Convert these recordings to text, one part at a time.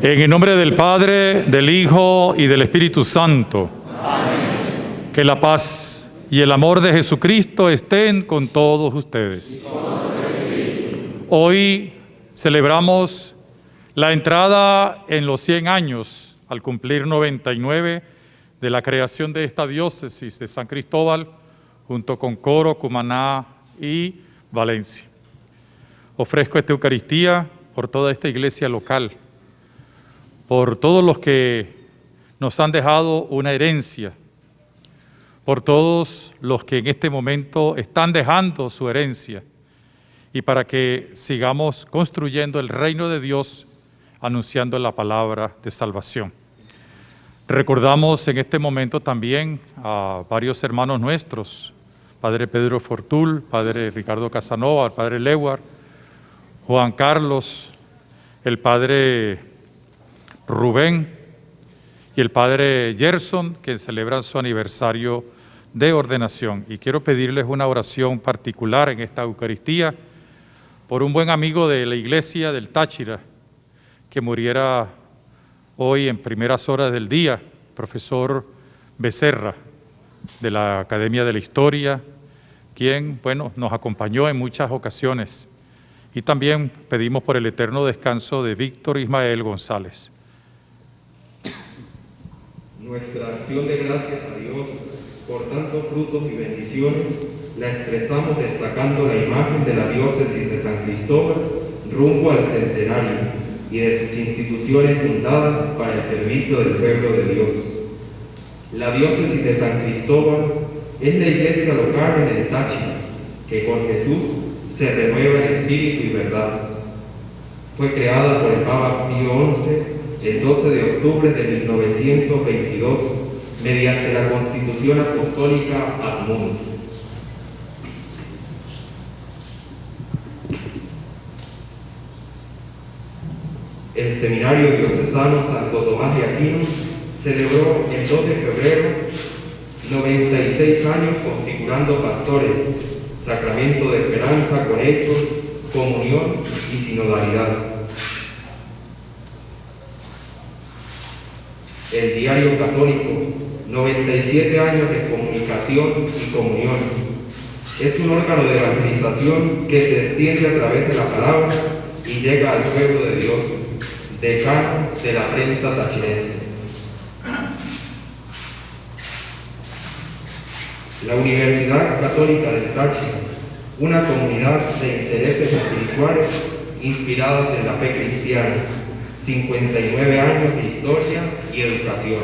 En el nombre del Padre, del Hijo y del Espíritu Santo. Amén. Que la paz y el amor de Jesucristo estén con todos ustedes. Hoy celebramos la entrada en los 100 años, al cumplir 99, de la creación de esta diócesis de San Cristóbal, junto con Coro, Cumaná y Valencia. Ofrezco esta Eucaristía por toda esta iglesia local, por todos los que nos han dejado una herencia, por todos los que en este momento están dejando su herencia, y para que sigamos construyendo el reino de Dios, anunciando la palabra de salvación. Recordamos en este momento también a varios hermanos nuestros, Padre Pedro Fortul, Padre Ricardo Casanova, el Padre Lewar, Juan Carlos, el Padre Rubén y el Padre Gerson, que celebran su aniversario de ordenación. Y quiero pedirles una oración particular en esta Eucaristía por un buen amigo de la iglesia del Táchira, que muriera hoy en primeras horas del día, profesor Becerra, de la Academia de la Historia, quien, nos acompañó en muchas ocasiones. Y también pedimos por el eterno descanso de Víctor Ismael González. Nuestra acción de gracias a Dios por tantos frutos y bendiciones la expresamos destacando la imagen de la diócesis de San Cristóbal rumbo al centenario y de sus instituciones fundadas para el servicio del pueblo de Dios. La diócesis de San Cristóbal es la iglesia local en el Táchira, que con Jesús se renueva en espíritu y verdad. Fue creada por el Papa Pío XI el 12 de octubre de 1922 mediante la Constitución Apostólica Ad Munum. El Seminario Diocesano Santo Tomás de Aquino celebró el 2 de febrero 96 años configurando pastores, sacramento de esperanza con hechos, comunión y sinodalidad. El Diario Católico, 97 años de comunicación y comunión. Es un órgano de evangelización que se extiende a través de la palabra y llega al pueblo de Dios, decano de la prensa tachirense. La Universidad Católica del Táchira, una comunidad de intereses espirituales inspiradas en la fe cristiana, 59 años de historia y educación.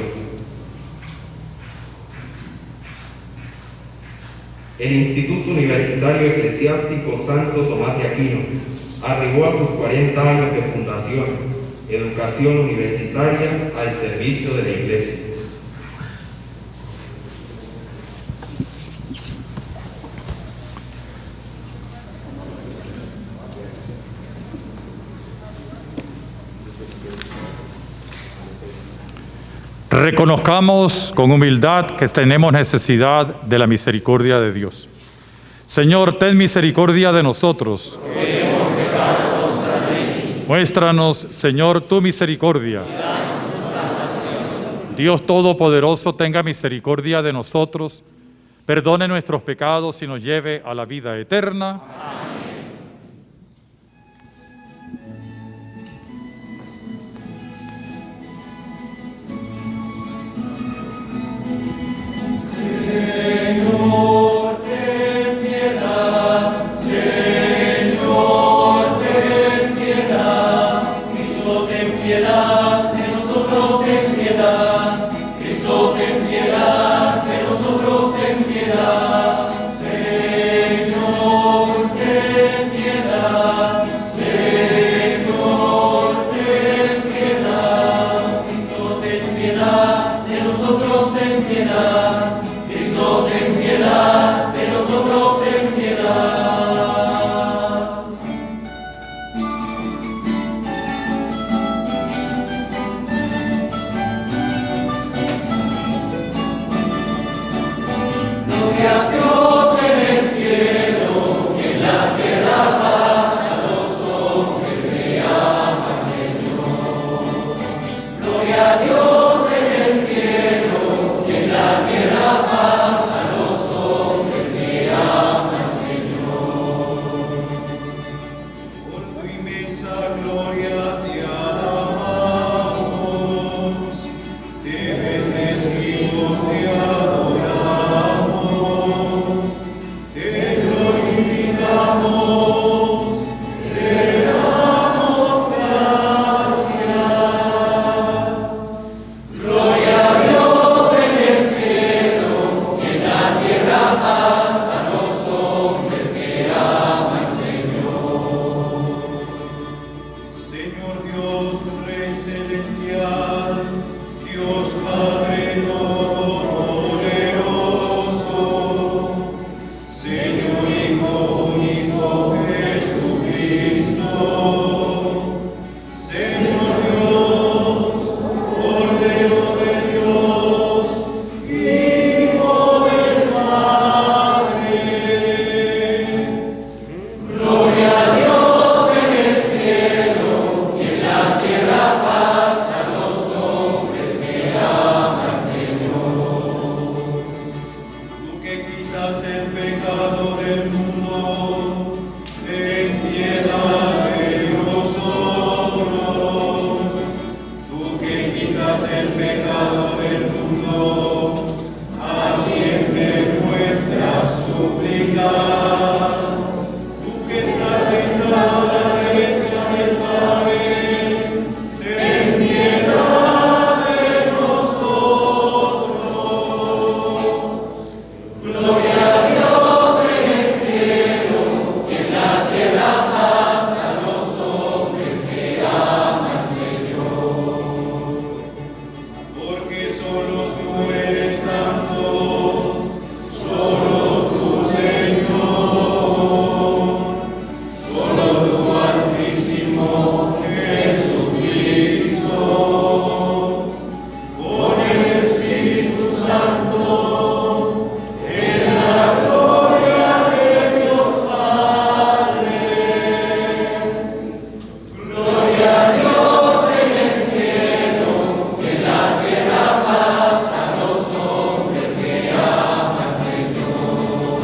El Instituto Universitario Eclesiástico Santo Tomás de Aquino arribó a sus 40 años de fundación, educación universitaria al servicio de la Iglesia. Reconozcamos con humildad que tenemos necesidad de la misericordia de Dios. Señor, ten misericordia de nosotros. Hemos pecado contra ti. Muéstranos, Señor, tu misericordia. Dios Todopoderoso, tenga misericordia de nosotros, perdone nuestros pecados y nos lleve a la vida eterna. Amén. Señor, ten piedad, Señor, ten piedad, Cristo, ten piedad, de nosotros ten piedad, Cristo, ten piedad, de nosotros ten piedad, Señor, ten celestial, Dios Padre todopoderoso, Señor Hijo único Jesucristo, Señor Dios, Cordero de Dios, Hijo del Padre. Gloria a Dios en el cielo y en la tierra paz a los hombres que aman al Señor. Tú que quitas el pecado del mundo, ten piedad de nosotros. Tú que quitas el pecado del mundo, atiende nuestra súplica. Tú que estás sentado a la derecha del Padre, ten piedad de nosotros. Gloria a Dios en el cielo y en la tierra paz a los hombres que aman al Señor. Porque solo tú eres santo, solo tú, Señor, solo tú, Altísimo Jesucristo, con el Espíritu Santo, en la gloria de Dios Padre. Gloria a Dios en el cielo y en la tierra paz a los hombres que aman al Señor.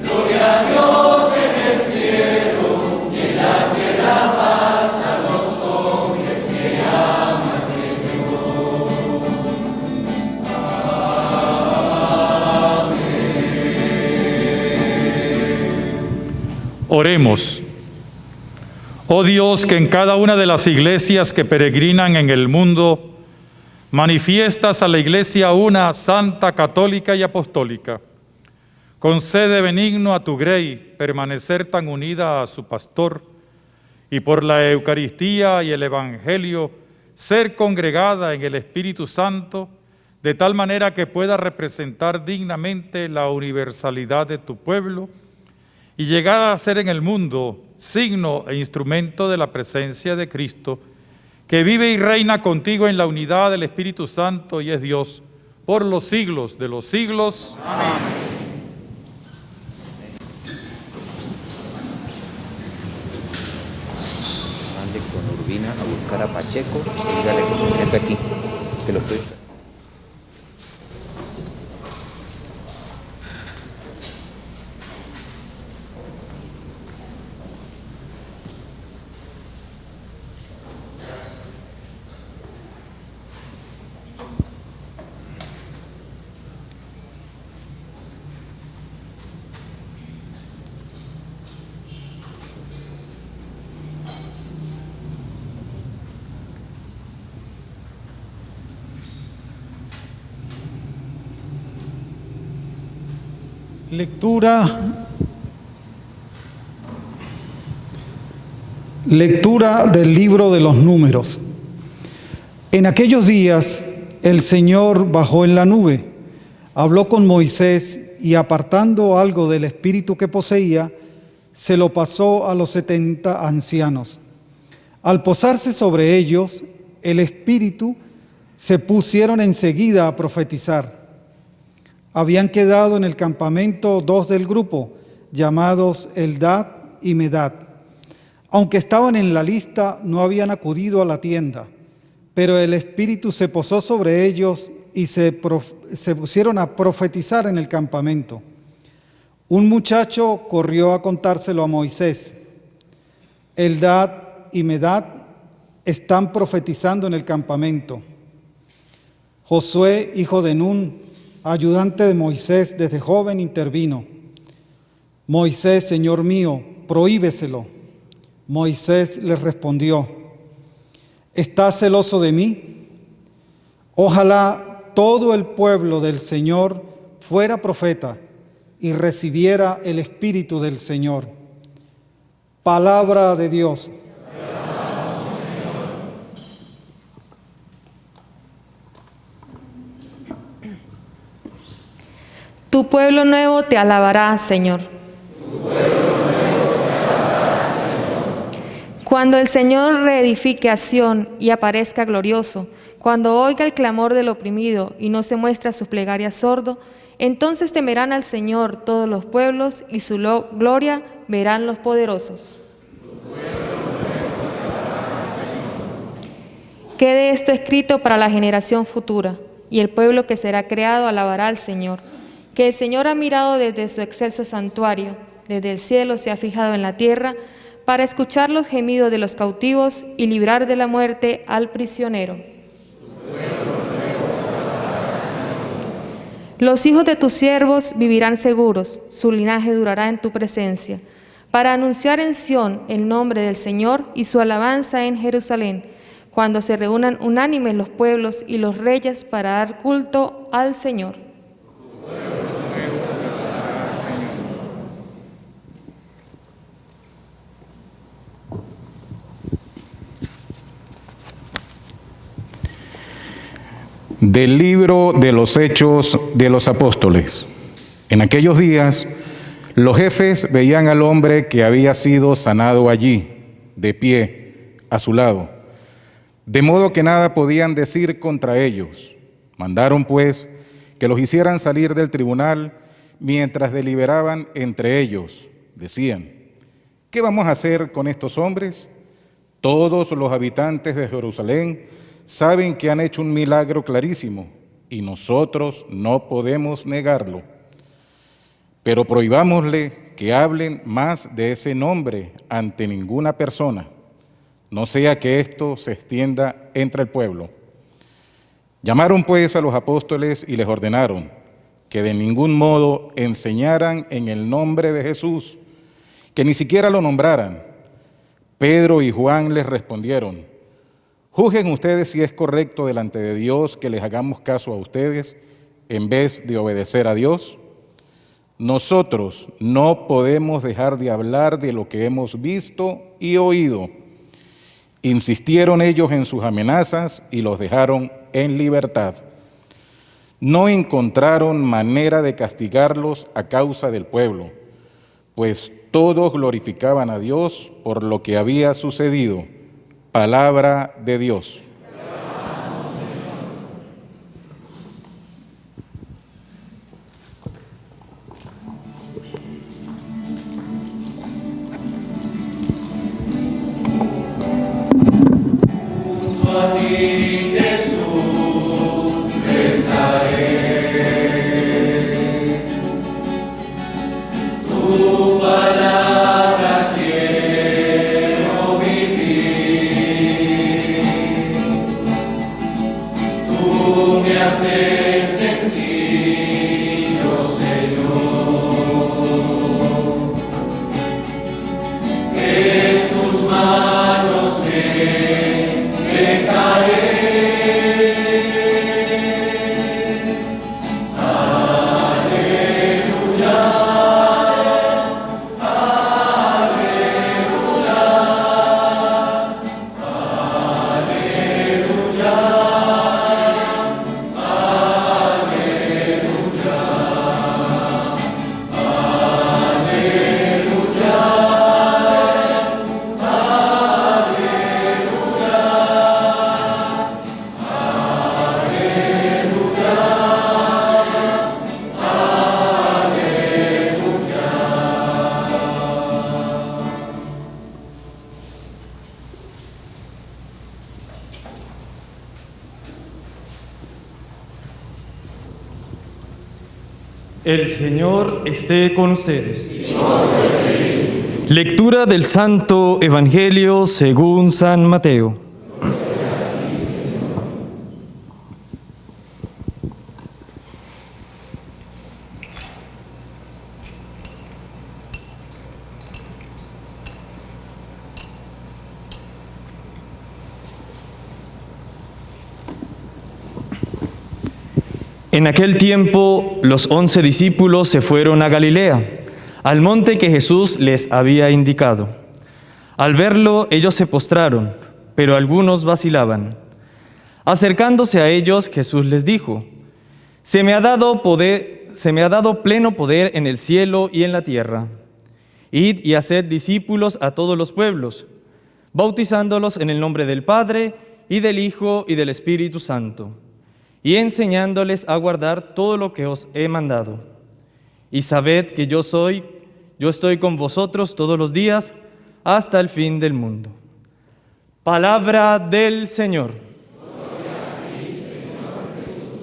Gloria a Dios en el cielo y en la tierra paz a los hombres que aman al Oremos. Oh Dios, que en cada una de las iglesias que peregrinan en el mundo manifiestas a la Iglesia una, santa, católica y apostólica, concede benigno a tu grey permanecer tan unida a su pastor y por la Eucaristía y el Evangelio ser congregada en el Espíritu Santo, de tal manera que pueda representar dignamente la universalidad de tu pueblo y llegar a ser en el mundo signo e instrumento de la presencia de Cristo, que vive y reina contigo en la unidad del Espíritu Santo y es Dios por los siglos de los siglos. Amén. Mande con Urbina a buscar a Pacheco y dígale que se siente aquí, que lo estoy... Lectura del libro de los Números. En aquellos días el Señor bajó en la nube, habló con Moisés y apartando algo del espíritu que poseía, se lo pasó a los 70 ancianos. Al posarse sobre ellos, el espíritu se pusieron enseguida a profetizar. Habían quedado en el campamento 2 del grupo, llamados Eldad y Medad. Aunque estaban en la lista, no habían acudido a la tienda, pero el Espíritu se posó sobre ellos y se pusieron a profetizar en el campamento. Un muchacho corrió a contárselo a Moisés. Eldad y Medad están profetizando en el campamento. Josué, hijo de Nun, ayudante de Moisés desde joven, intervino. Moisés, Señor mío, prohíbeselo. Moisés les respondió: ¿estás celoso de mí? Ojalá todo el pueblo del Señor fuera profeta y recibiera el Espíritu del Señor. Palabra de Dios. Tu pueblo nuevo te alabará, Señor. Cuando el Señor reedifique a Sión y aparezca glorioso, cuando oiga el clamor del oprimido y no se muestre a sus plegarias sordo, entonces temerán al Señor todos los pueblos y su gloria verán los poderosos. Quede esto escrito para la generación futura, y el pueblo que será creado alabará al Señor. Que el Señor ha mirado desde su excelso santuario, desde el cielo se ha fijado en la tierra, para escuchar los gemidos de los cautivos y librar de la muerte al prisionero. Los hijos de tus siervos vivirán seguros, su linaje durará en tu presencia, para anunciar en Sión el nombre del Señor y su alabanza en Jerusalén, cuando se reúnan unánimes los pueblos y los reyes para dar culto al Señor. Del libro de los Hechos de los Apóstoles. En aquellos días, los jefes veían al hombre que había sido sanado allí, de pie, a su lado, de modo que nada podían decir contra ellos. Mandaron, pues, que los hicieran salir del tribunal mientras deliberaban entre ellos. Decían: ¿qué vamos a hacer con estos hombres? Todos los habitantes de Jerusalén saben que han hecho un milagro clarísimo y nosotros no podemos negarlo. Pero prohibámosle que hablen más de ese nombre ante ninguna persona, no sea que esto se extienda entre el pueblo. Llamaron pues a los apóstoles y les ordenaron que de ningún modo enseñaran en el nombre de Jesús, que ni siquiera lo nombraran. Pedro y Juan les respondieron: juzguen ustedes si es correcto delante de Dios que les hagamos caso a ustedes en vez de obedecer a Dios. Nosotros no podemos dejar de hablar de lo que hemos visto y oído. Insistieron ellos en sus amenazas y los dejaron en libertad. No encontraron manera de castigarlos a causa del pueblo, pues todos glorificaban a Dios por lo que había sucedido. Palabra de Dios. A ti, Jesús, rezaré. Tu palabra quiero vivir. Tú me haces sencillo, Señor. En tus manos me dejaré. Aleluya, aleluya, aleluya, El Señor esté con ustedes. Lectura del Santo Evangelio según San Mateo. En aquel tiempo, los 11 discípulos se fueron a Galilea, al monte que Jesús les había indicado. Al verlo, ellos se postraron, pero algunos vacilaban. Acercándose a ellos, Jesús les dijo: Se me ha dado poder se me ha dado pleno poder en el cielo y en la tierra. Id y haced discípulos a todos los pueblos, bautizándolos en el nombre del Padre, y del Hijo, y del Espíritu Santo, y enseñándoles a guardar todo lo que os he mandado. Y sabed que yo estoy con vosotros todos los días, hasta el fin del mundo. Palabra del Señor. Gloria a ti, Señor Jesús.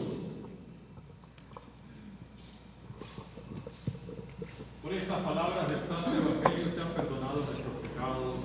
Por estas palabras del Santo Evangelio sean perdonados nuestros pecados.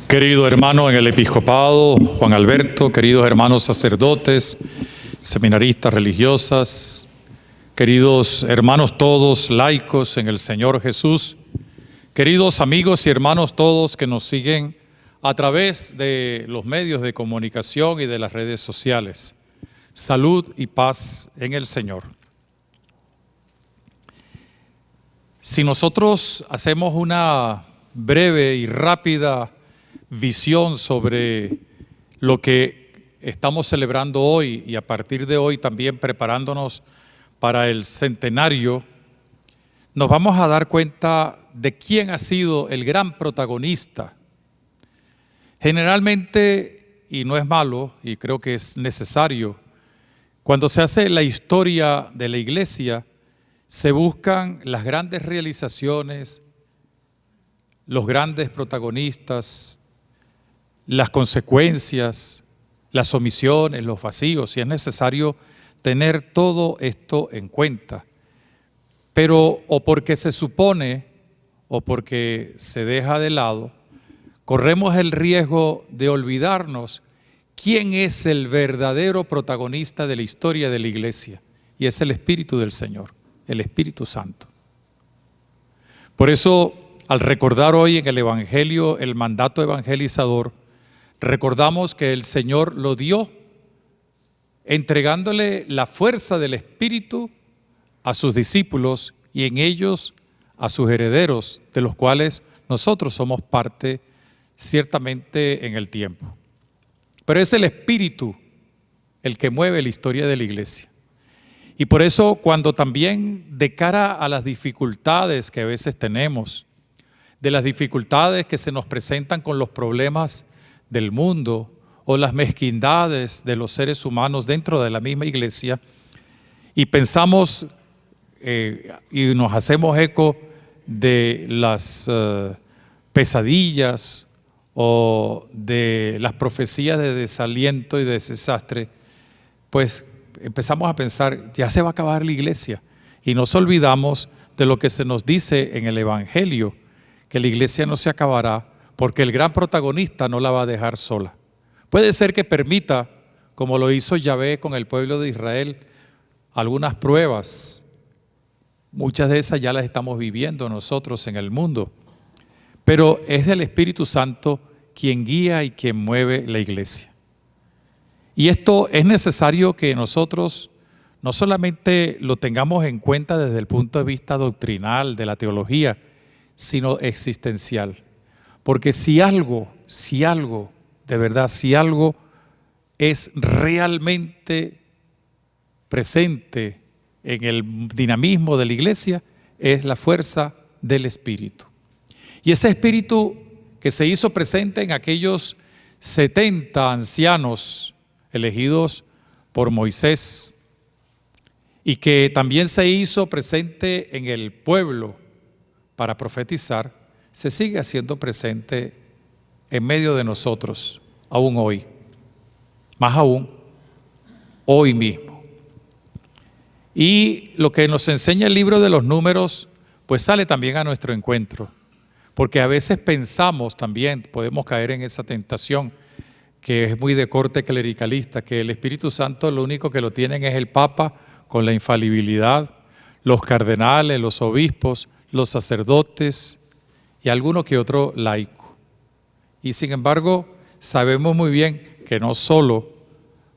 Querido hermano en el episcopado, Juan Alberto, queridos hermanos sacerdotes, seminaristas, religiosas, queridos hermanos todos, laicos en el Señor Jesús, queridos amigos y hermanos todos que nos siguen a través de los medios de comunicación y de las redes sociales. Salud y paz en el Señor. Si nosotros hacemos una breve y rápida visión sobre lo que estamos celebrando hoy y a partir de hoy también preparándonos para el centenario, nos vamos a dar cuenta de quién ha sido el gran protagonista. Generalmente, y no es malo, y creo que es necesario, cuando se hace la historia de la Iglesia, se buscan las grandes realizaciones, los grandes protagonistas, las consecuencias, las omisiones, los vacíos, y es necesario tener todo esto en cuenta. Pero o porque se supone o porque se deja de lado, corremos el riesgo de olvidarnos quién es el verdadero protagonista de la historia de la Iglesia, y es el Espíritu del Señor, el Espíritu Santo. Por eso, al recordar hoy en el Evangelio el mandato evangelizador, recordamos que el Señor lo dio entregándole la fuerza del Espíritu a sus discípulos y en ellos a sus herederos, de los cuales nosotros somos parte ciertamente en el tiempo. Pero es el Espíritu el que mueve la historia de la Iglesia. Y por eso cuando también de cara a las dificultades que a veces tenemos, de las dificultades que se nos presentan con los problemas del mundo o las mezquindades de los seres humanos dentro de la misma Iglesia, y pensamos y nos hacemos eco de las pesadillas o de las profecías de desaliento y de desastre, pues empezamos a pensar, ya se va a acabar la Iglesia, y nos olvidamos de lo que se nos dice en el Evangelio, que la Iglesia no se acabará porque el gran protagonista no la va a dejar sola. Puede ser que permita, como lo hizo Yahvé con el pueblo de Israel, algunas pruebas. Muchas de esas ya las estamos viviendo nosotros en el mundo. Pero es el Espíritu Santo quien guía y quien mueve la Iglesia. Y esto es necesario que nosotros no solamente lo tengamos en cuenta desde el punto de vista doctrinal de la teología, sino existencial. Porque si algo, de verdad, si algo es realmente presente en el dinamismo de la Iglesia, es la fuerza del Espíritu. Y ese Espíritu que se hizo presente en aquellos 70 ancianos elegidos por Moisés y que también se hizo presente en el pueblo para profetizar, se sigue haciendo presente en medio de nosotros, aún hoy, más aún, hoy mismo. Y lo que nos enseña el libro de los Números, pues sale también a nuestro encuentro. Porque a veces pensamos también, podemos caer en esa tentación, que es muy de corte clericalista, que el Espíritu Santo lo único que lo tienen es el Papa con la infalibilidad, los cardenales, los obispos, los sacerdotes y alguno que otro laico. Y sin embargo, sabemos muy bien que no solo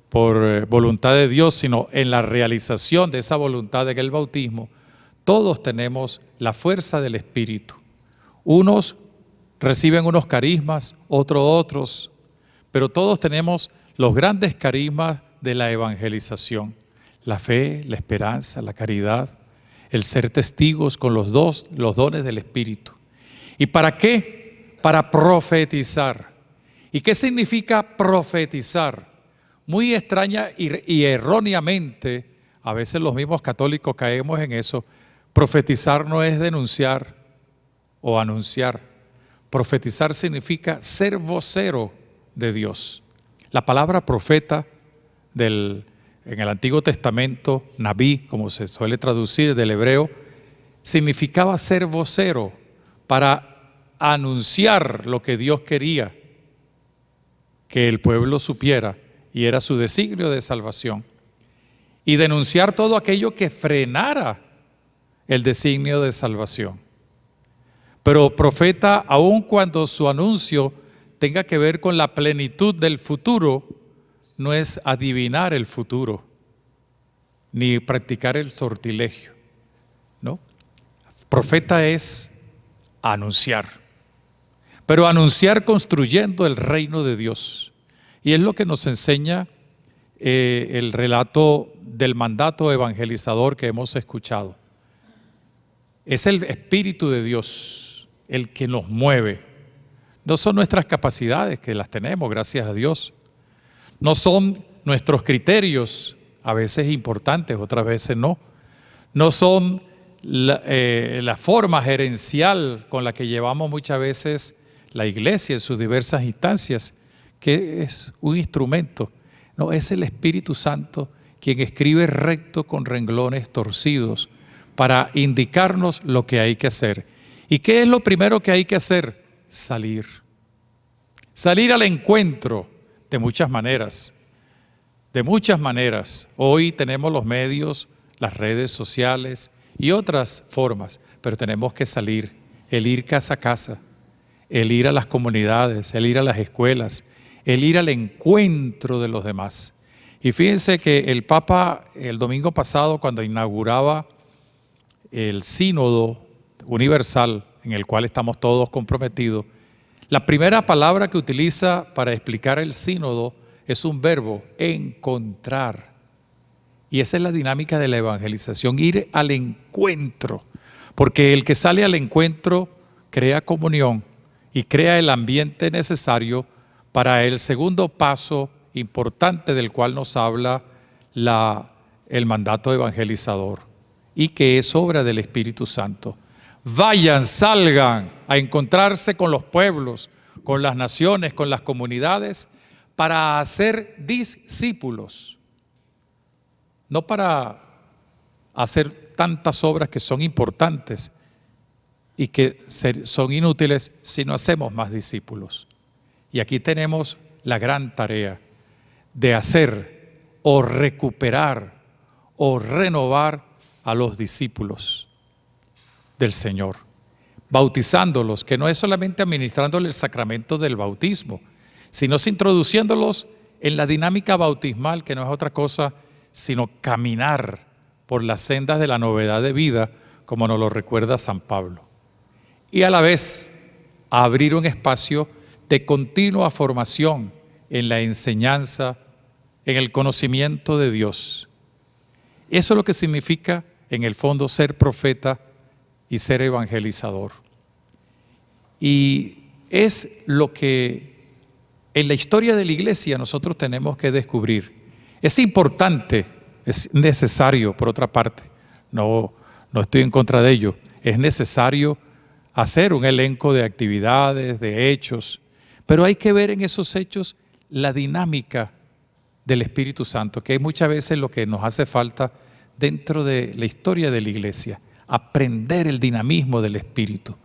por voluntad de Dios, sino en la realización de esa voluntad en el bautismo, todos tenemos la fuerza del Espíritu. Unos reciben unos carismas, otros, pero todos tenemos los grandes carismas de la evangelización: la fe, la esperanza, la caridad, el ser testigos con los dones del Espíritu. ¿Y para qué? Para profetizar. ¿Y qué significa profetizar? Muy extraña y erróneamente, a veces los mismos católicos caemos en eso. Profetizar no es denunciar o anunciar. Profetizar significa ser vocero de Dios. La palabra profeta en el Antiguo Testamento, Nabí, como se suele traducir del hebreo, significaba ser vocero para anunciar lo que Dios quería que el pueblo supiera, y era su designio de salvación, y denunciar todo aquello que frenara el designio de salvación. Pero profeta, aun cuando su anuncio tenga que ver con la plenitud del futuro, no es adivinar el futuro, ni practicar el sortilegio, ¿no? Profeta es anunciar, pero anunciar construyendo el reino de Dios. Y es lo que nos enseña el relato del mandato evangelizador que hemos escuchado. Es el Espíritu de Dios el que nos mueve. No son nuestras capacidades, que las tenemos, gracias a Dios. No son nuestros criterios, a veces importantes, otras veces no. No son la forma gerencial con la que llevamos muchas veces la iglesia en sus diversas instancias, que es un instrumento. No, es el Espíritu Santo quien escribe recto con renglones torcidos para indicarnos lo que hay que hacer. ¿Y qué es lo primero que hay que hacer? Salir. Salir al encuentro de muchas maneras. De muchas maneras. Hoy tenemos los medios, las redes sociales y otras formas, pero tenemos que salir, el ir casa a casa, el ir a las comunidades, el ir a las escuelas, el ir al encuentro de los demás. Y fíjense que el Papa el domingo pasado, cuando inauguraba el Sínodo Universal, en el cual estamos todos comprometidos, la primera palabra que utiliza para explicar el sínodo es un verbo: encontrar. Y esa es la dinámica de la evangelización, ir al encuentro, porque el que sale al encuentro crea comunión y crea el ambiente necesario para el segundo paso importante del cual nos habla el mandato evangelizador, y que es obra del Espíritu Santo. Vayan, salgan a encontrarse con los pueblos, con las naciones, con las comunidades, para hacer discípulos. No para hacer tantas obras que son importantes y que son inútiles si no hacemos más discípulos. Y aquí tenemos la gran tarea de hacer o recuperar o renovar a los discípulos del Señor, bautizándolos, que no es solamente administrándole el sacramento del bautismo, sino introduciéndolos en la dinámica bautismal, que no es otra cosa sino caminar por las sendas de la novedad de vida, como nos lo recuerda San Pablo. Y a la vez abrir un espacio de continua formación en la enseñanza, en el conocimiento de Dios. Eso es lo que significa, en el fondo, ser profeta y ser evangelizador. Y es lo que en la historia de la iglesia nosotros tenemos que descubrir. Es importante, es necesario, por otra parte, no estoy en contra de ello, es necesario hacer un elenco de actividades, de hechos, pero hay que ver en esos hechos la dinámica del Espíritu Santo, que es muchas veces lo que nos hace falta dentro de la historia de la iglesia, aprender el dinamismo del Espíritu,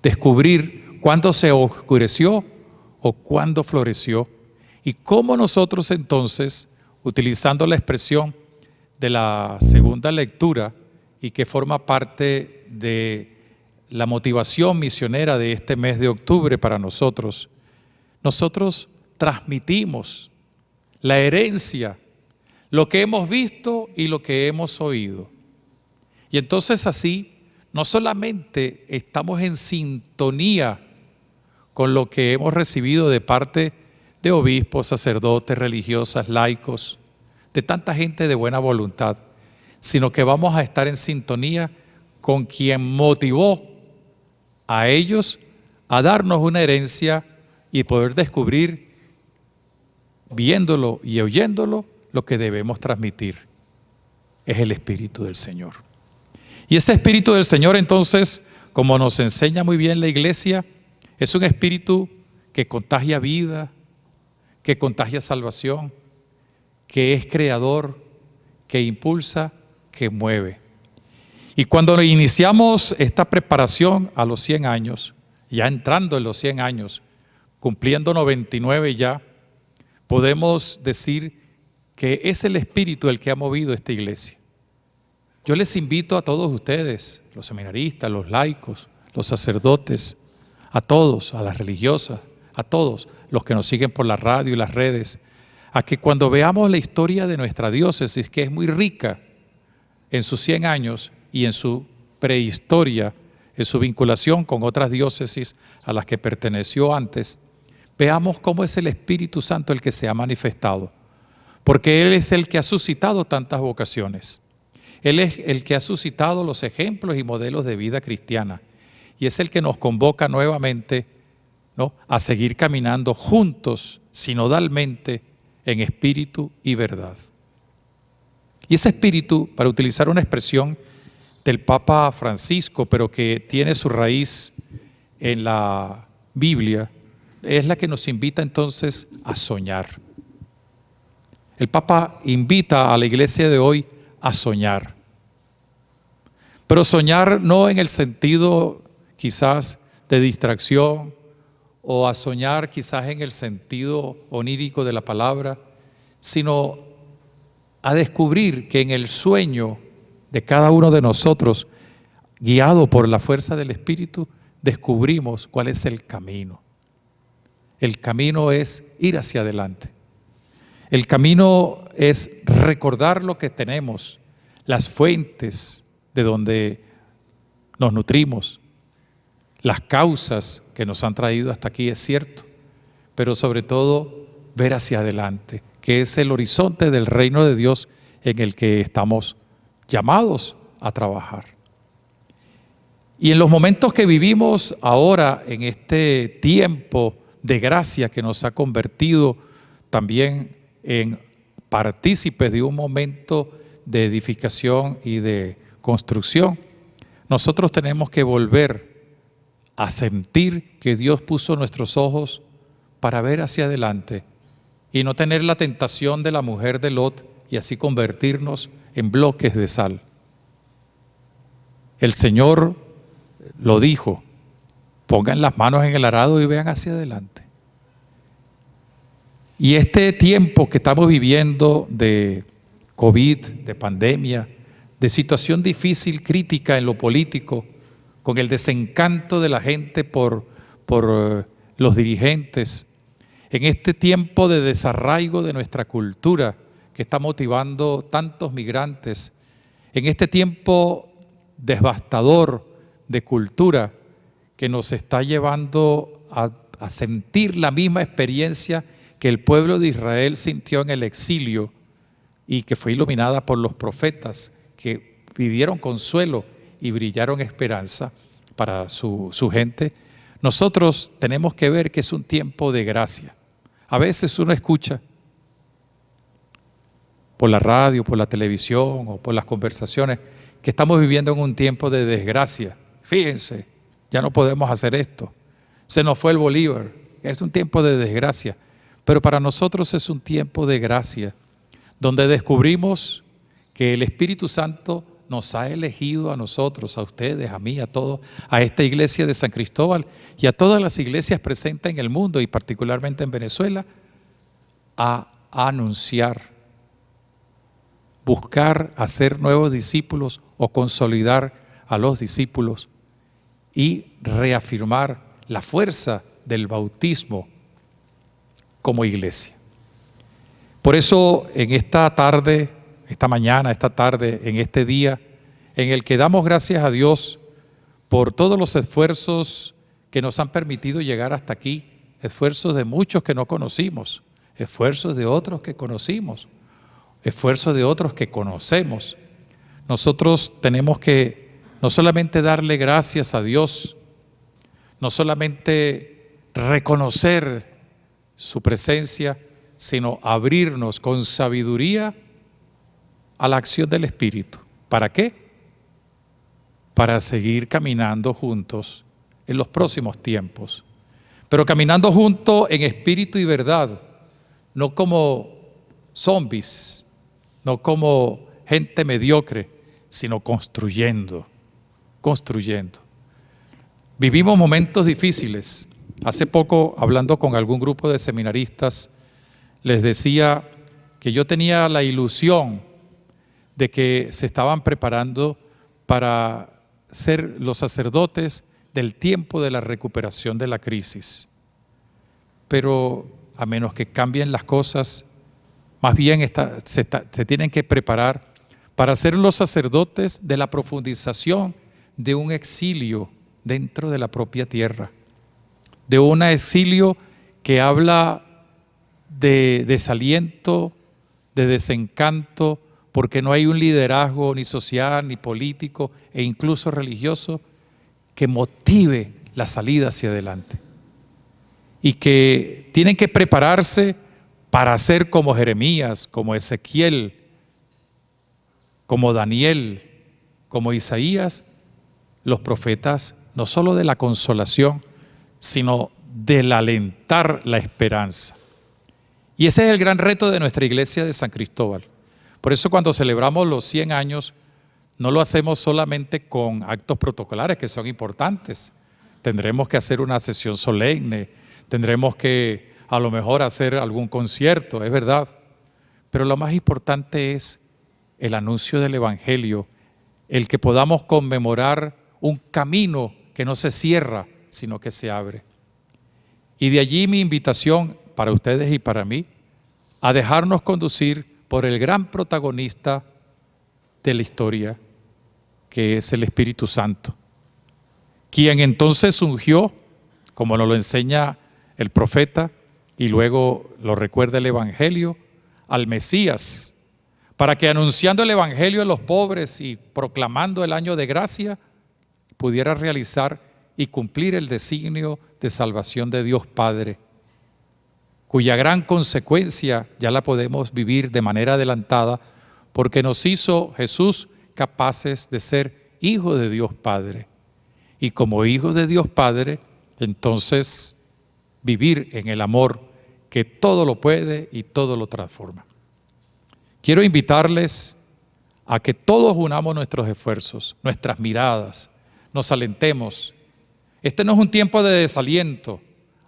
descubrir cuándo se oscureció o cuándo floreció y cómo nosotros entonces, utilizando la expresión de la segunda lectura y que forma parte de la motivación misionera de este mes de octubre para nosotros transmitimos la herencia, lo que hemos visto y lo que hemos oído. Y entonces así, no solamente estamos en sintonía con lo que hemos recibido de parte de obispos, sacerdotes, religiosas, laicos, de tanta gente de buena voluntad, sino que vamos a estar en sintonía con quien motivó a ellos a darnos una herencia y poder descubrir, viéndolo y oyéndolo, lo que debemos transmitir. Es el Espíritu del Señor. Y ese Espíritu del Señor, entonces, como nos enseña muy bien la Iglesia, es un Espíritu que contagia vida, que contagia salvación, que es creador, que impulsa, que mueve. Y cuando iniciamos esta preparación a los 100 años, ya entrando en los 100 años, cumpliendo 99 ya, podemos decir que es el Espíritu el que ha movido esta iglesia. Yo les invito a todos ustedes, los seminaristas, los laicos, los sacerdotes, a todos, a las religiosas, a todos los que nos siguen por la radio y las redes, a que cuando veamos la historia de nuestra diócesis, que es muy rica en sus 100 años y en su prehistoria, en su vinculación con otras diócesis a las que perteneció antes, veamos cómo es el Espíritu Santo el que se ha manifestado, porque Él es el que ha suscitado tantas vocaciones. Él es el que ha suscitado los ejemplos y modelos de vida cristiana y es el que nos convoca nuevamente, ¿no?, a seguir caminando juntos, sinodalmente, en espíritu y verdad. Y ese espíritu, para utilizar una expresión del Papa Francisco, pero que tiene su raíz en la Biblia, es la que nos invita entonces a soñar. El Papa invita a la iglesia de hoy a soñar. Pero soñar no en el sentido quizás de distracción o a soñar quizás en el sentido onírico de la palabra, sino a descubrir que en el sueño de cada uno de nosotros, guiado por la fuerza del Espíritu, descubrimos cuál es el camino. El camino es ir hacia adelante. El camino es recordar lo que tenemos, las fuentes de donde nos nutrimos, las causas que nos han traído hasta aquí, es cierto, pero sobre todo ver hacia adelante, que es el horizonte del reino de Dios en el que estamos llamados a trabajar. Y en los momentos que vivimos ahora, en este tiempo de gracia que nos ha convertido también en partícipes de un momento de edificación y de construcción, nosotros tenemos que volver a sentir que Dios puso nuestros ojos para ver hacia adelante y no tener la tentación de la mujer de Lot y así convertirnos en bloques de sal. El Señor lo dijo: pongan las manos en el arado y vean hacia adelante. Y este tiempo que estamos viviendo de COVID, de pandemia, de situación difícil, crítica en lo político, con el desencanto de la gente por los dirigentes, en este tiempo de desarraigo de nuestra cultura que está motivando tantos migrantes, en este tiempo devastador de cultura que nos está llevando a sentir la misma experiencia que el pueblo de Israel sintió en el exilio y que fue iluminada por los profetas que pidieron consuelo y brillaron esperanza para su gente. Nosotros tenemos que ver que es un tiempo de gracia. A veces uno escucha por la radio, por la televisión o por las conversaciones que estamos viviendo en un tiempo de desgracia. Fíjense, ya no podemos hacer esto. Se nos fue el Bolívar. Es un tiempo de desgracia. Pero para nosotros es un tiempo de gracia, donde descubrimos que el Espíritu Santo nos ha elegido a nosotros, a ustedes, a mí, a todos, a esta iglesia de San Cristóbal y a todas las iglesias presentes en el mundo y particularmente en Venezuela, a anunciar, buscar hacer nuevos discípulos o consolidar a los discípulos y reafirmar la fuerza del bautismo como iglesia. Por eso en esta tarde, esta mañana, esta tarde, en este día, en el que damos gracias a Dios por todos los esfuerzos que nos han permitido llegar hasta aquí, esfuerzos de muchos que no conocimos, esfuerzos de otros que conocimos, esfuerzos de otros que conocemos. Nosotros tenemos que no solamente darle gracias a Dios, no solamente reconocer su presencia, sino abrirnos con sabiduría a la acción del Espíritu. ¿Para qué? Para seguir caminando juntos en los próximos tiempos. Pero caminando juntos en espíritu y verdad, no como zombies, no como gente mediocre, sino construyendo. Vivimos momentos difíciles. Hace poco, hablando con algún grupo de seminaristas, les decía que yo tenía la ilusión de que se estaban preparando para ser los sacerdotes del tiempo de la recuperación de la crisis. Pero a menos que cambien las cosas, más bien se tienen que preparar para ser los sacerdotes de la profundización de un exilio dentro de la propia tierra, de un exilio que habla de desaliento, de desencanto, porque no hay un liderazgo ni social, ni político e incluso religioso que motive la salida hacia adelante. Y que tienen que prepararse para ser como Jeremías, como Ezequiel, como Daniel, como Isaías, los profetas, no solo de la consolación, sino del alentar la esperanza. Y ese es el gran reto de nuestra iglesia de San Cristóbal. Por eso cuando celebramos los 100 años, no lo hacemos solamente con actos protocolares que son importantes. Tendremos que hacer una sesión solemne, tendremos que a lo mejor hacer algún concierto, es verdad. Pero lo más importante es el anuncio del Evangelio, el que podamos conmemorar un camino que no se cierra, sino que se abre. Y de allí mi invitación para ustedes y para mí, a dejarnos conducir por el gran protagonista de la historia, que es el Espíritu Santo, quien entonces ungió, como nos lo enseña el profeta, y luego lo recuerda el Evangelio, al Mesías, para que anunciando el Evangelio a los pobres y proclamando el año de gracia, pudiera realizar y cumplir el designio de salvación de Dios Padre, cuya gran consecuencia ya la podemos vivir de manera adelantada, porque nos hizo Jesús capaces de ser hijos de Dios Padre. Y como hijos de Dios Padre, entonces vivir en el amor que todo lo puede y todo lo transforma. Quiero invitarles a que todos unamos nuestros esfuerzos, nuestras miradas, nos alentemos. Este no es un tiempo de desaliento,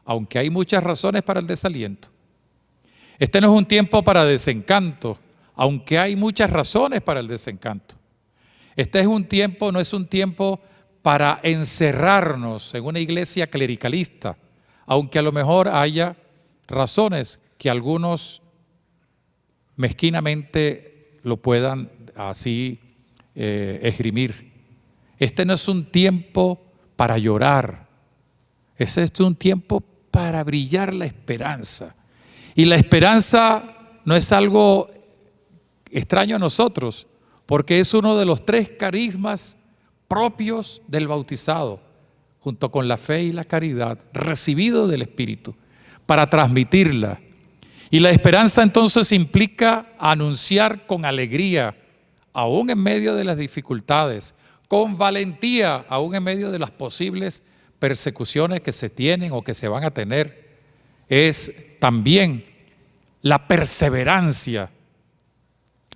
aunque hay muchas razones para el desaliento. Este no es un tiempo para desencanto, aunque hay muchas razones para el desencanto. Este es un tiempo, no es un tiempo para encerrarnos en una iglesia clericalista, aunque a lo mejor haya razones que algunos mezquinamente lo puedan así esgrimir. Este no es un tiempo para llorar, este es un tiempo para brillar la esperanza. Y la esperanza no es algo extraño a nosotros, porque es uno de los 3 carismas propios del bautizado, junto con la fe y la caridad, recibido del Espíritu, para transmitirla. Y la esperanza entonces implica anunciar con alegría, aún en medio de las dificultades, con valentía, aún en medio de las posibles persecuciones que se tienen o que se van a tener. Es también la perseverancia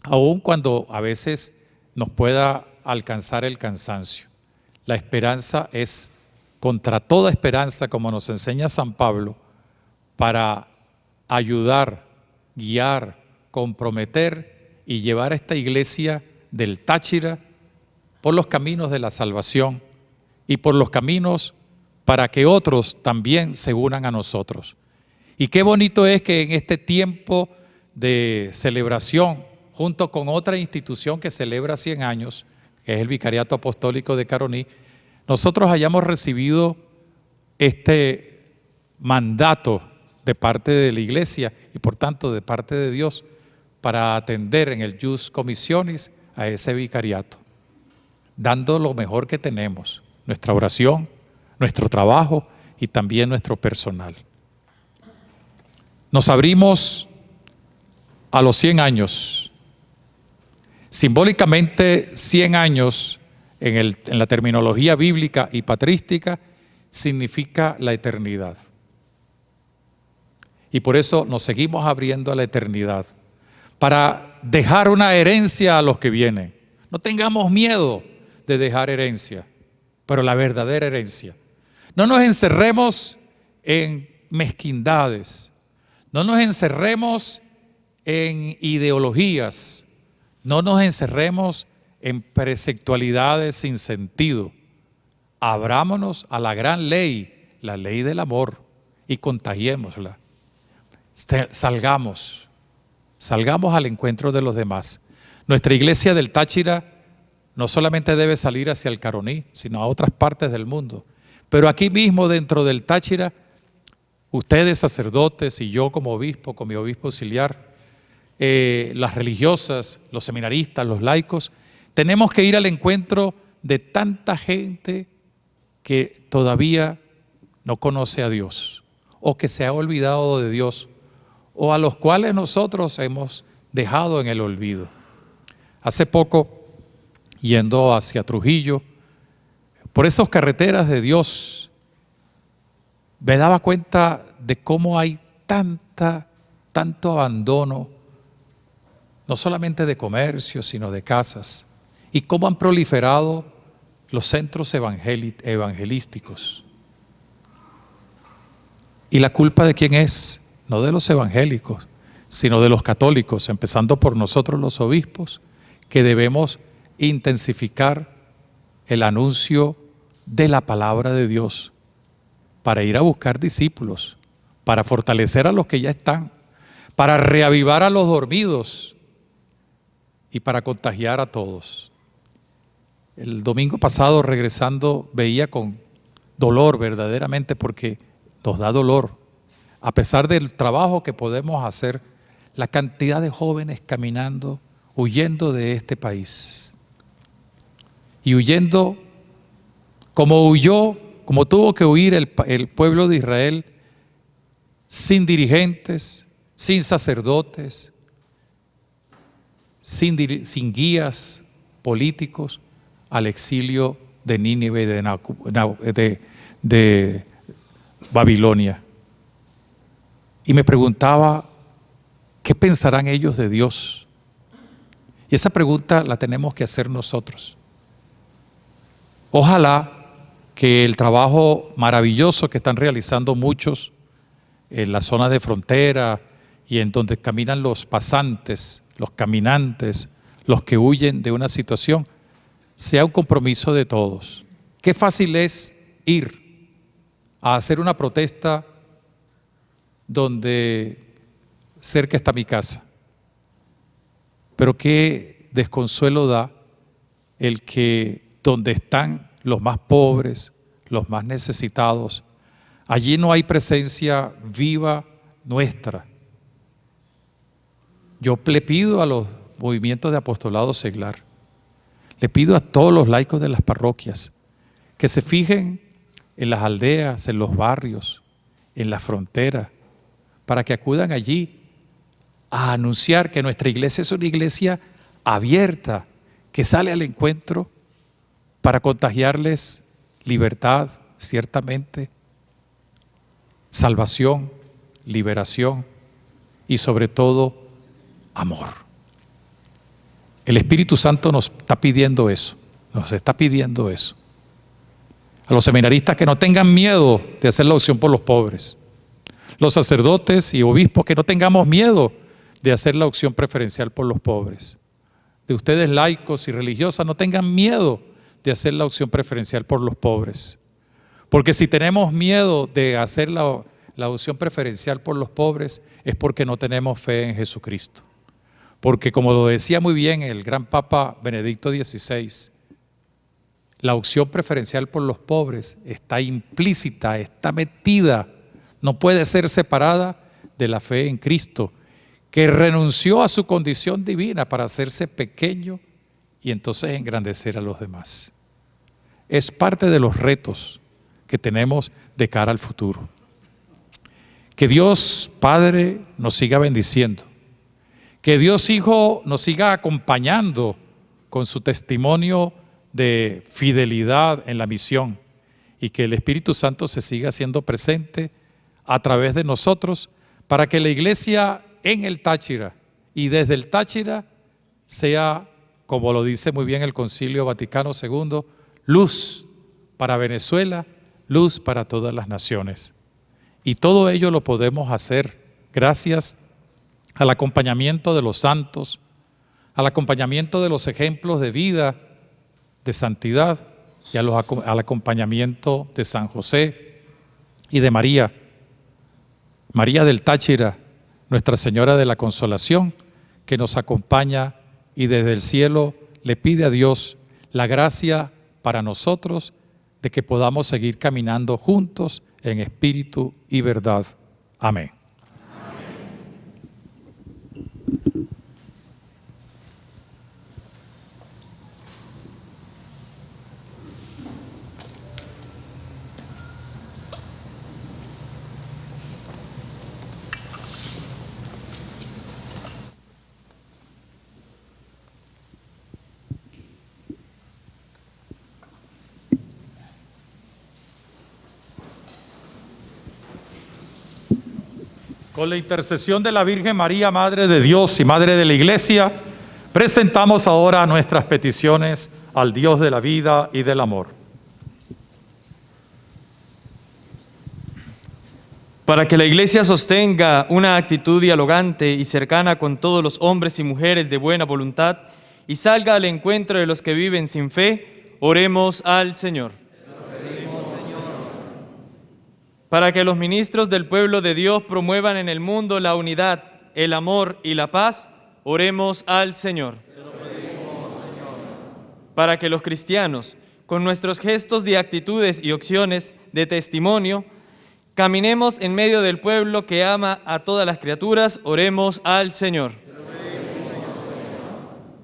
aun cuando a veces nos pueda alcanzar el cansancio. La esperanza es contra toda esperanza, como nos enseña San Pablo, para ayudar, guiar, comprometer y llevar a esta iglesia del Táchira por los caminos de la salvación y por los caminos para que otros también se unan a nosotros. Y qué bonito es que en este tiempo de celebración, junto con otra institución que celebra 100 años, que es el Vicariato Apostólico de Caroní, nosotros hayamos recibido este mandato de parte de la Iglesia y por tanto de parte de Dios para atender en el Ius Commissionis a ese vicariato, dando lo mejor que tenemos, nuestra oración, nuestro trabajo y también nuestro personal. Nos abrimos a los 100 años. Simbólicamente, 100 años en la terminología bíblica y patrística significa la eternidad. Y por eso nos seguimos abriendo a la eternidad, para dejar una herencia a los que vienen. No tengamos miedo de dejar herencia, pero la verdadera herencia. No nos encerremos en mezquindades, no nos encerremos en ideologías, no nos encerremos en preceptualidades sin sentido. Abrámonos a la ley del amor, y contagiémosla. Salgamos al encuentro de los demás. Nuestra iglesia del Táchira no solamente debe salir hacia el Caroní, sino a otras partes del mundo. Pero aquí mismo dentro del Táchira, ustedes sacerdotes y yo como obispo, con mi obispo auxiliar, las religiosas, los seminaristas, los laicos, tenemos que ir al encuentro de tanta gente que todavía no conoce a Dios o que se ha olvidado de Dios o a los cuales nosotros hemos dejado en el olvido. Hace poco, yendo hacia Trujillo, por esas carreteras de Dios, me daba cuenta de cómo hay tanto abandono, no solamente de comercio, sino de casas, y cómo han proliferado los centros evangelísticos. ¿Y la culpa de quién es? No de los evangélicos, sino de los católicos, empezando por nosotros los obispos, que debemos intensificar el anuncio de la palabra de Dios para ir a buscar discípulos, para fortalecer a los que ya están, para reavivar a los dormidos y para contagiar a todos. El domingo pasado, regresando, veía con dolor verdaderamente, porque nos da dolor, a pesar del trabajo que podemos hacer, la cantidad de jóvenes caminando, huyendo de este país. Y huyendo como tuvo que huir el pueblo de Israel, sin dirigentes, sin sacerdotes, sin guías políticos, al exilio de Nínive de Babilonia. Y me preguntaba, ¿qué pensarán ellos de Dios? Y esa pregunta la tenemos que hacer nosotros. Ojalá que el trabajo maravilloso que están realizando muchos en la zona de frontera y en donde caminan los pasantes, los caminantes, los que huyen de una situación, sea un compromiso de todos. Qué fácil es ir a hacer una protesta donde cerca está mi casa, pero qué desconsuelo da el que donde están los más pobres, los más necesitados, allí no hay presencia viva nuestra. Yo le pido a los movimientos de apostolado seglar, le pido a todos los laicos de las parroquias que se fijen en las aldeas, en los barrios, en la frontera, para que acudan allí a anunciar que nuestra iglesia es una iglesia abierta, que sale al encuentro para contagiarles libertad, ciertamente, salvación, liberación y sobre todo amor. El Espíritu Santo nos está pidiendo eso, nos está pidiendo eso. A los seminaristas que no tengan miedo de hacer la opción por los pobres. Los sacerdotes y obispos que no tengamos miedo de hacer la opción preferencial por los pobres. De ustedes laicos y religiosas, no tengan miedo de hacer la opción preferencial por los pobres. Porque si tenemos miedo de hacer la opción preferencial por los pobres, es porque no tenemos fe en Jesucristo. Porque como lo decía muy bien el gran Papa Benedicto XVI, la opción preferencial por los pobres está implícita, está metida, no puede ser separada de la fe en Cristo, que renunció a su condición divina para hacerse pequeño y entonces engrandecer a los demás. Es parte de los retos que tenemos de cara al futuro. Que Dios Padre nos siga bendiciendo. Que Dios Hijo nos siga acompañando con su testimonio de fidelidad en la misión y que el Espíritu Santo se siga haciendo presente a través de nosotros para que la Iglesia en el Táchira y desde el Táchira sea, como lo dice muy bien el Concilio Vaticano II, luz para Venezuela, luz para todas las naciones. Y todo ello lo podemos hacer gracias al acompañamiento de los santos, al acompañamiento de los ejemplos de vida, de santidad y al acompañamiento de San José y de María. María del Táchira, Nuestra Señora de la Consolación, que nos acompaña y desde el cielo le pide a Dios la gracia para nosotros de que podamos seguir caminando juntos en espíritu y verdad. Amén. Con la intercesión de la Virgen María, Madre de Dios y Madre de la Iglesia, presentamos ahora nuestras peticiones al Dios de la vida y del amor. Para que la Iglesia sostenga una actitud dialogante y cercana con todos los hombres y mujeres de buena voluntad y salga al encuentro de los que viven sin fe, oremos al Señor. Para que los ministros del pueblo de Dios promuevan en el mundo la unidad, el amor y la paz, oremos al Señor. Para que los cristianos, con nuestros gestos de actitudes y acciones de testimonio, caminemos en medio del pueblo que ama a todas las criaturas, oremos al Señor.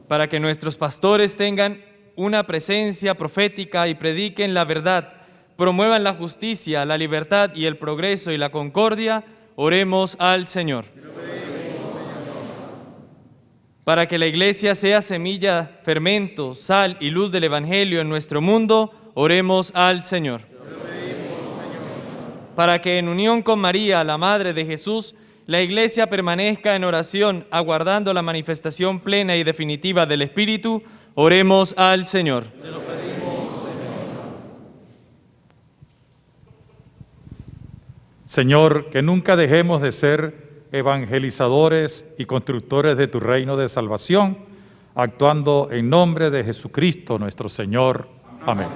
Para que nuestros pastores tengan una presencia profética y prediquen la verdad, promuevan la justicia, la libertad y el progreso y la concordia, oremos al Señor. Para que la Iglesia sea semilla, fermento, sal y luz del Evangelio en nuestro mundo, oremos al Señor. Para que en unión con María, la Madre de Jesús, la Iglesia permanezca en oración, aguardando la manifestación plena y definitiva del Espíritu, oremos al Señor. Señor, que nunca dejemos de ser evangelizadores y constructores de tu reino de salvación, actuando en nombre de Jesucristo nuestro Señor. Amén.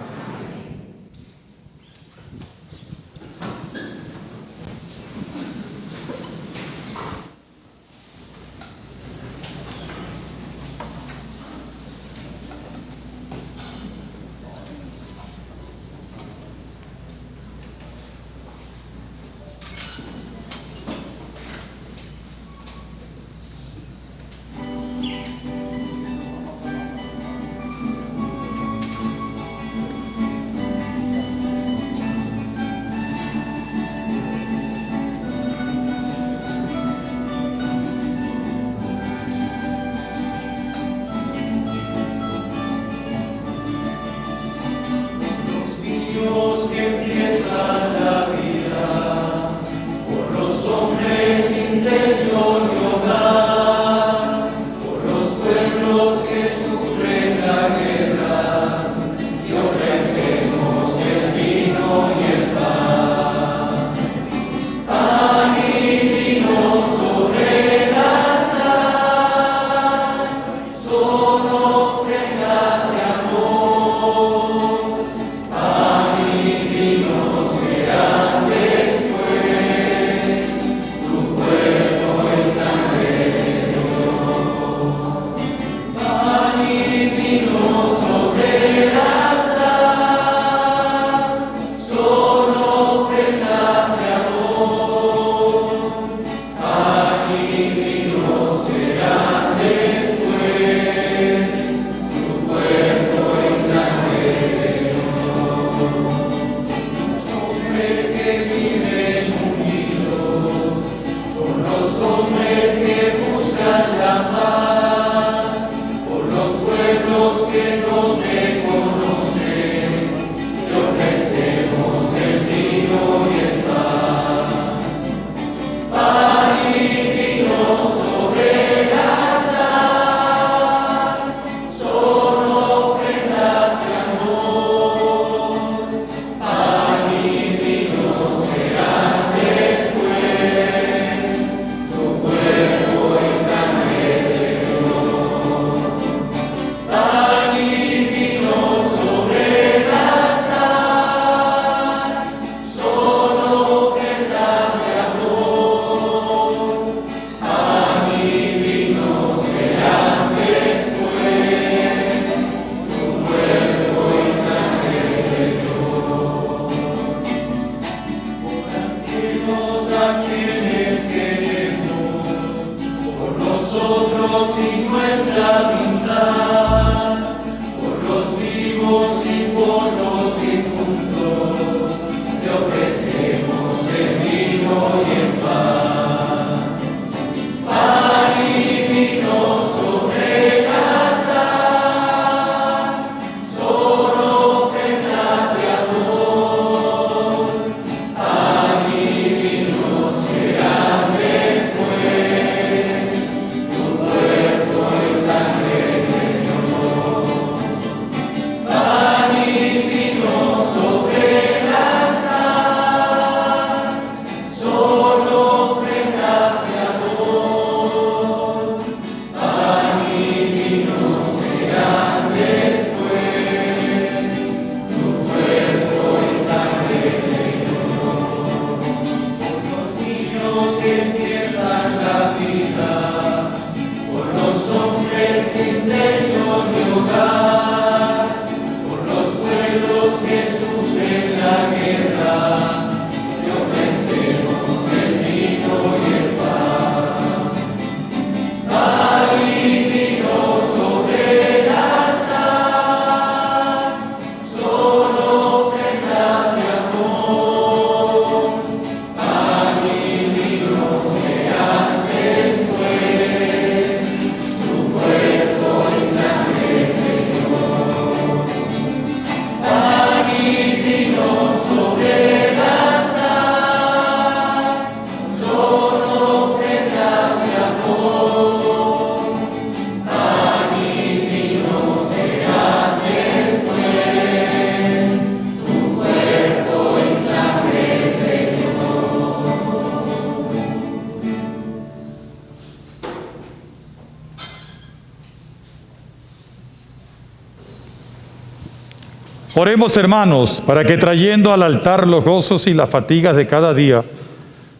Oremos, hermanos, para que trayendo al altar los gozos y las fatigas de cada día,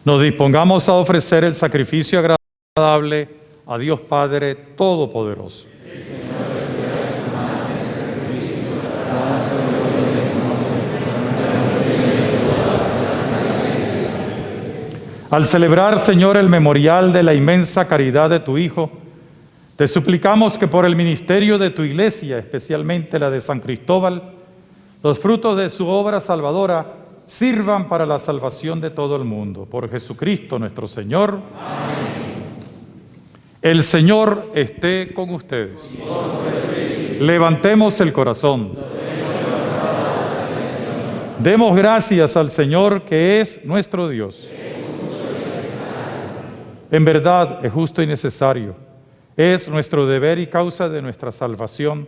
nos dispongamos a ofrecer el sacrificio agradable a Dios Padre Todopoderoso. Al celebrar, Señor, el memorial de la inmensa caridad de tu Hijo, te suplicamos que por el ministerio de tu Iglesia, especialmente la de San Cristóbal, los frutos de su obra salvadora sirvan para la salvación de todo el mundo. Por Jesucristo nuestro Señor. Amén. El Señor esté con ustedes. Levantemos el corazón. Demos gracias al Señor, que es nuestro Dios. En verdad es justo y necesario. Es nuestro deber y causa de nuestra salvación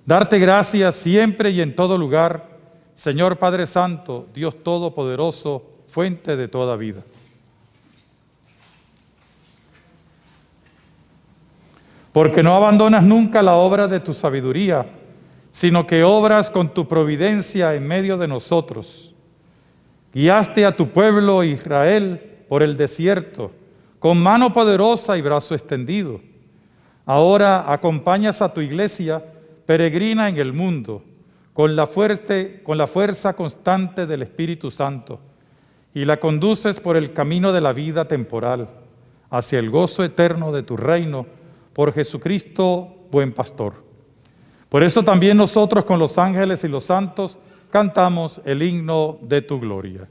darte gracias siempre y en todo lugar, Señor Padre Santo, Dios Todopoderoso, fuente de toda vida. Porque no abandonas nunca la obra de tu sabiduría, sino que obras con tu providencia en medio de nosotros. Guiaste a tu pueblo Israel por el desierto, con mano poderosa y brazo extendido. Ahora acompañas a tu iglesia peregrina en el mundo, con la fuerza constante del Espíritu Santo, y la conduces por el camino de la vida temporal, hacia el gozo eterno de tu reino, por Jesucristo, buen pastor. Por eso también nosotros con los ángeles y los santos cantamos el himno de tu gloria.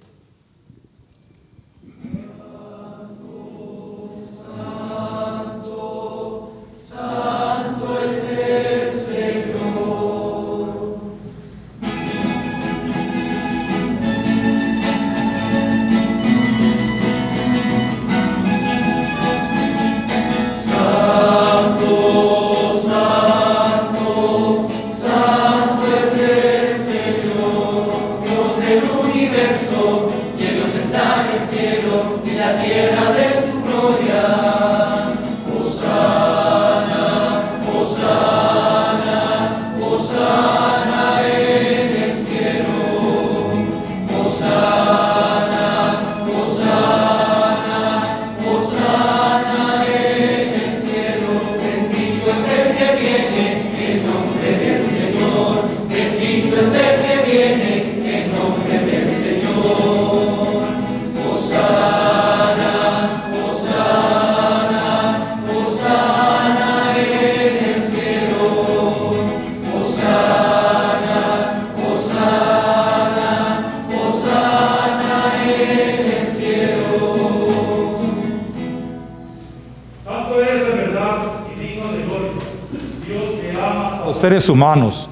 Seres humanos,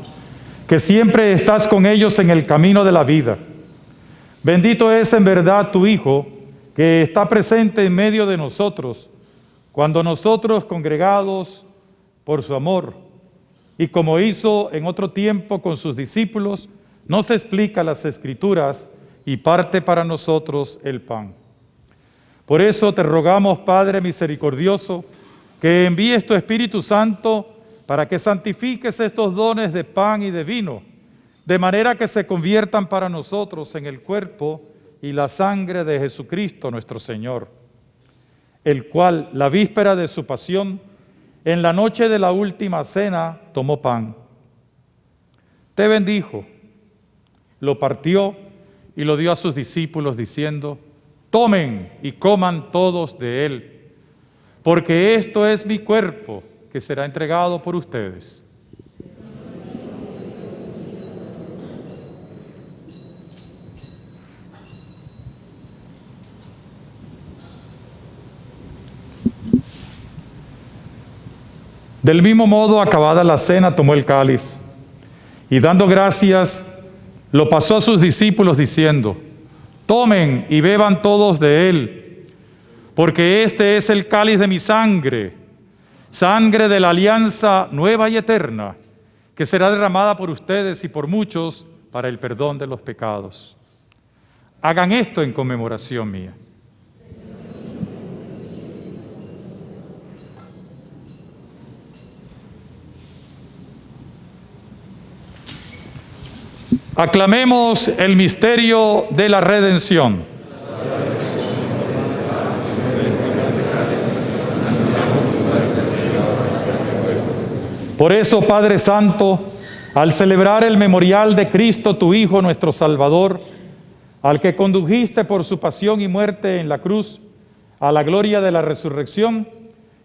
que siempre estás con ellos en el camino de la vida. Bendito es en verdad tu Hijo, que está presente en medio de nosotros, cuando nosotros, congregados por su amor, y como hizo en otro tiempo con sus discípulos, nos explica las Escrituras y parte para nosotros el pan. Por eso te rogamos, Padre misericordioso, que envíes tu Espíritu Santo para que santifiques estos dones de pan y de vino, de manera que se conviertan para nosotros en el cuerpo y la sangre de Jesucristo nuestro Señor, el cual, la víspera de su pasión, en la noche de la última cena, tomó pan. Te bendijo, lo partió y lo dio a sus discípulos, diciendo: tomen y coman todos de él, porque esto es mi cuerpo, que será entregado por ustedes. Del mismo modo, acabada la cena, tomó el cáliz y dando gracias, lo pasó a sus discípulos diciendo: tomen y beban todos de él, porque este es el cáliz de mi sangre, sangre de la alianza nueva y eterna, que será derramada por ustedes y por muchos para el perdón de los pecados. Hagan esto en conmemoración mía. Aclamemos el misterio de la redención. Por eso, Padre Santo, al celebrar el memorial de Cristo, tu Hijo, nuestro Salvador, al que condujiste por su pasión y muerte en la cruz a la gloria de la resurrección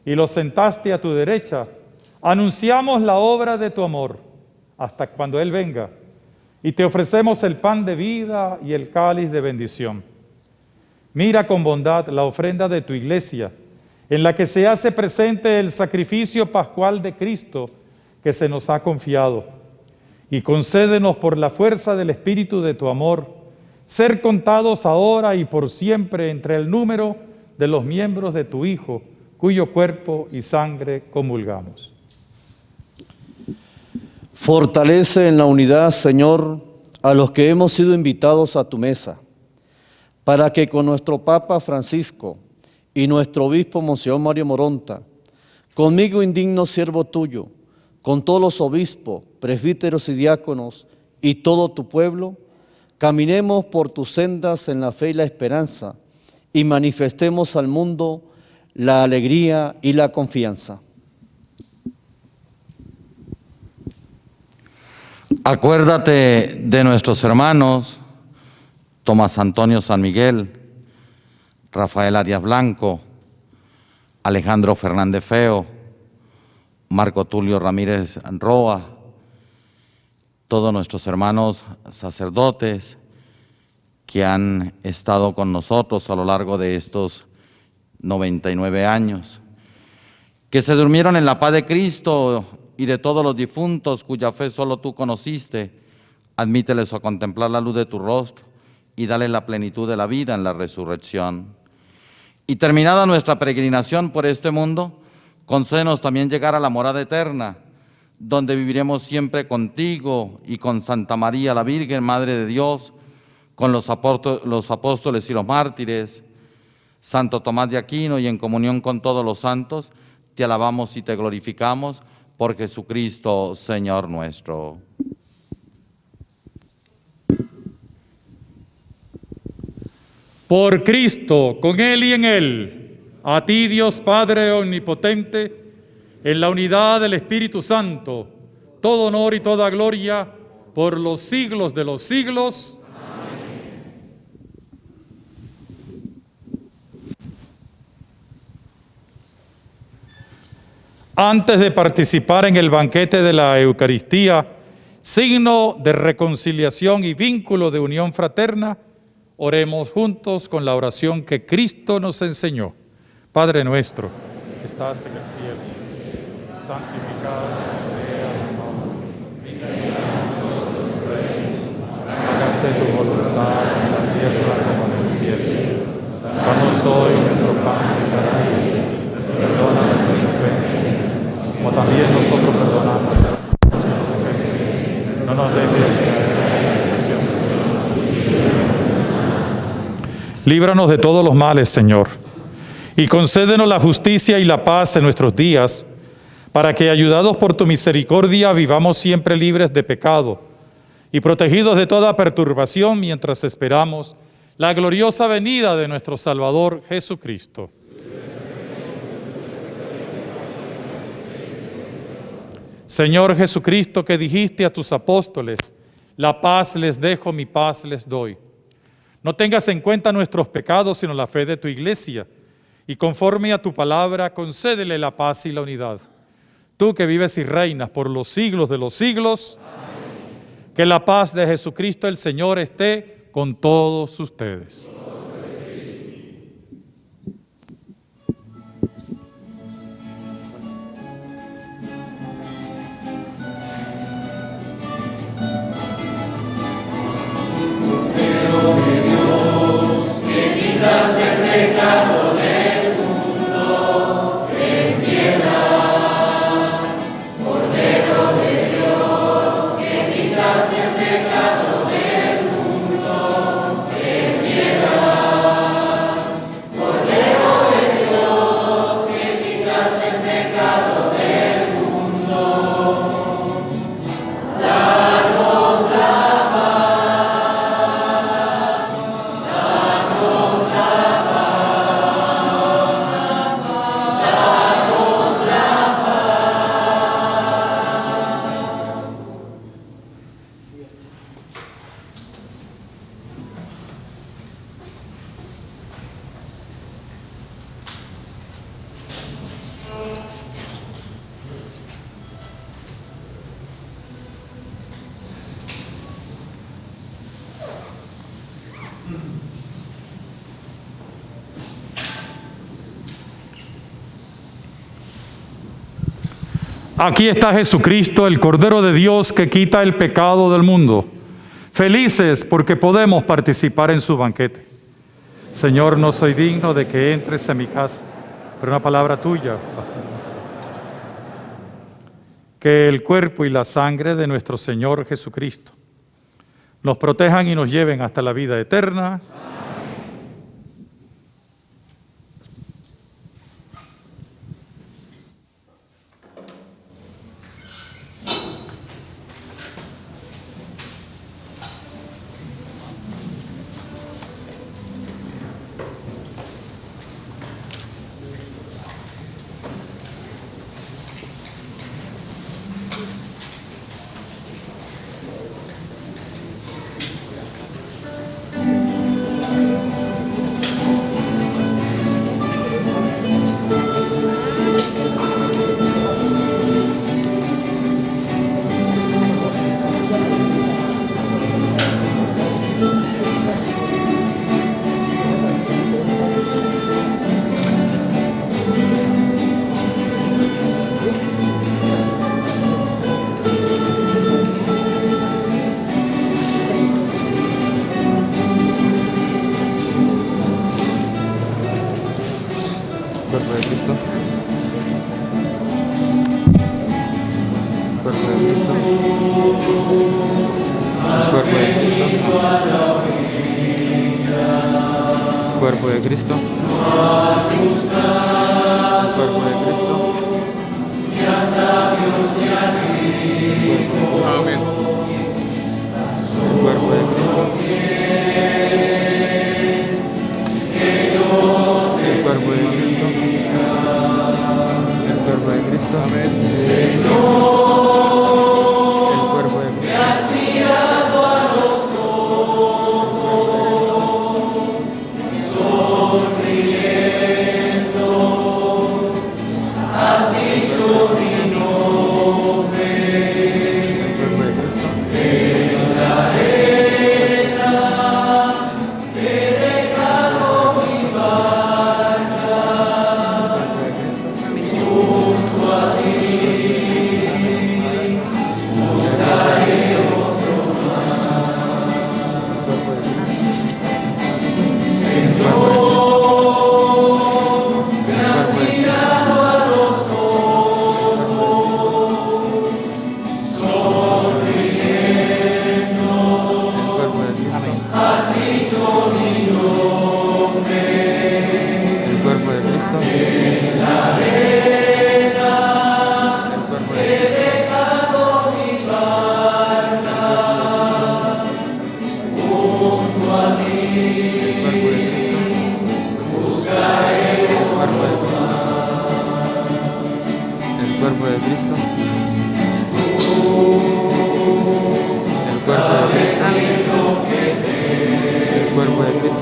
y lo sentaste a tu derecha, anunciamos la obra de tu amor hasta cuando Él venga, y te ofrecemos el pan de vida y el cáliz de bendición. Mira con bondad la ofrenda de tu iglesia, en la que se hace presente el sacrificio pascual de Cristo que se nos ha confiado, y concédenos por la fuerza del Espíritu de tu amor, ser contados ahora y por siempre entre el número de los miembros de tu Hijo, cuyo cuerpo y sangre comulgamos. Fortalece en la unidad, Señor, a los que hemos sido invitados a tu mesa, para que con nuestro Papa Francisco y nuestro Obispo Monseñor Mario Moronta, conmigo indigno siervo tuyo, con todos los obispos, presbíteros y diáconos y todo tu pueblo, caminemos por tus sendas en la fe y la esperanza y manifestemos al mundo la alegría y la confianza. Acuérdate de nuestros hermanos Tomás Antonio San Miguel, Rafael Arias Blanco, Alejandro Fernández Feo, Marco Tulio Ramírez Roa, todos nuestros hermanos sacerdotes que han estado con nosotros a lo largo de estos 99 años, que se durmieron en la paz de Cristo, y de todos los difuntos cuya fe solo tú conociste, admíteles a contemplar la luz de tu rostro y dale la plenitud de la vida en la resurrección. Y terminada nuestra peregrinación por este mundo, concédenos también llegar a la morada eterna, donde viviremos siempre contigo y con Santa María, la Virgen, Madre de Dios, con los apóstoles y los mártires, Santo Tomás de Aquino, y en comunión con todos los santos, te alabamos y te glorificamos por Jesucristo, Señor nuestro. Por Cristo, con Él y en Él, a ti Dios Padre omnipotente, en la unidad del Espíritu Santo, todo honor y toda gloria por los siglos de los siglos. Antes de participar en el banquete de la Eucaristía, signo de reconciliación y vínculo de unión fraterna, oremos juntos con la oración que Cristo nos enseñó. Padre nuestro, que estás en el cielo, santificado sea tu nombre. Hágase tu voluntad en la tierra como en el cielo. Danos hoy nuestro pan de cada día. Perdona nuestras ofensas, como también nosotros perdonamos a nuestros ofensores. No nos dejes caer en la tentación. Líbranos de todos los males, Señor, y concédenos la justicia y la paz en nuestros días, para que, ayudados por tu misericordia, vivamos siempre libres de pecado y protegidos de toda perturbación mientras esperamos la gloriosa venida de nuestro Salvador Jesucristo. Señor Jesucristo, que dijiste a tus apóstoles, la paz les dejo, mi paz les doy. No tengas en cuenta nuestros pecados, sino la fe de tu Iglesia, y conforme a tu palabra, concédele la paz y la unidad. Tú que vives y reinas por los siglos de los siglos, amén. Que la paz de Jesucristo el Señor esté con todos ustedes. Aquí está Jesucristo, el Cordero de Dios que quita el pecado del mundo. Felices porque podemos participar en su banquete. Señor, no soy digno de que entres en mi casa, pero una palabra tuya. Que el cuerpo y la sangre de nuestro Señor Jesucristo nos protejan y nos lleven hasta la vida eterna. cuerpo de Cristo. Cuerpo de Cristo. Cuerpo de Cristo. Amén. El cuerpo de Cristo. El cuerpo de Cristo. El cuerpo de Cristo.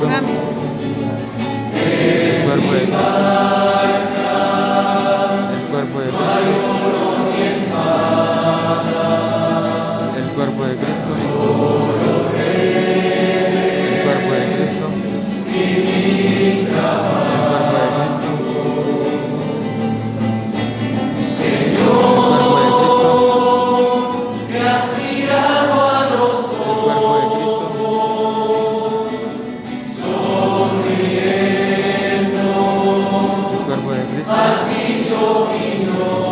Amén. El cuerpo de Cristo. Has dicho mi nombre.